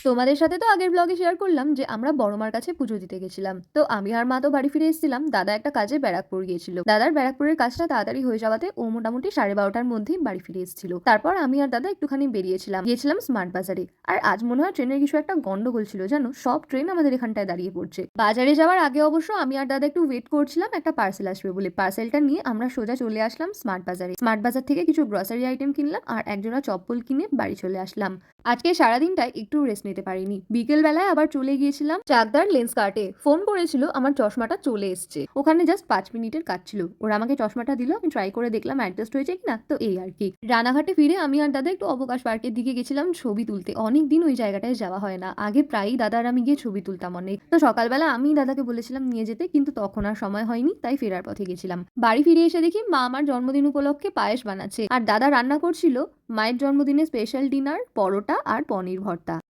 তোমাদের সাথে তো আগের ব্লগে শেয়ার করলাম যে আমরা বড় মার কাছে পুজো দিতে গেছিলাম। তো আমি আর মা তো বাড়ি ফিরে এসেছিলাম, দাদা একটা কাজে ব্যারাকপুর গিয়েছিল। দাদার ব্যারাকপুরের কাজটা তাড়াতাড়ি হয়ে যাওয়াতে ও মোটামুটি 12:30টার মধ্যেই বাড়ি ফিরে এসেছিল। তারপর আমি আর দাদা একটুখানি গিয়েছিলাম স্মার্ট বাজারে। আর আজ মনে হয় ট্রেনের কিছু একটা গন্ডগোল ছিল, জানো, সব ট্রেন আমাদের এখানটায় দাঁড়িয়ে পড়ছে। বাজারে যাওয়ার আগে অবশ্য আমি আর দাদা একটু ওয়েট করছিলাম একটা পার্সেল আসবে বলে। পার্সেলটা নিয়ে আমরা সোজা চলে আসলাম স্মার্ট বাজারে। স্মার্ট বাজার থেকে কিছু গ্রসারি আইটেম কিনলাম আর একজোড়া চপ্পল কিনে বাড়ি চলে আসলাম। আজকে সারাদিনটায় একটু রেস্ট নিতে পারিনি। বিকেল বেলায় আবার চলে গিয়েছিলাম চাকদার লেন্স কার্টে। ফোন করেছিল, আমার চশমাটা চলে এসছে। ওখানে জাস্ট 5 মিনিটের কাজ ছিল। ওরা আমাকে চশমাটা দিল, আমি ট্রাই করে দেখলাম অ্যাডজাস্ট হয়েছে কিনা। তো এই আর কি। রানাঘাটে ফিরে আমি আর দাদা একটু অবকাশ পার্কের দিকে গেছিলাম ছবি তুলতে। অনেক দিন ওই জায়গাটায় যাওয়া হয় না। আগে প্রায়ই দাদা আর আমি গিয়ে ছবি তুলতাম অনেক। তো সকালবেলা আমি দাদাকে বলেছিলাম নিয়ে যেতে, কিন্তু তখন আর সময় হয়নি, তাই ফেরার পথে গেছিলাম। বাড়ি ফিরে এসে দেখি মা আমার জন্মদিন উপলক্ষে পায়েস বানাচ্ছে আর দাদা রান্না করছিল মায়ের জন্মদিনে স্পেশাল ডিনার, পরোটা আর পনির ভর্তা।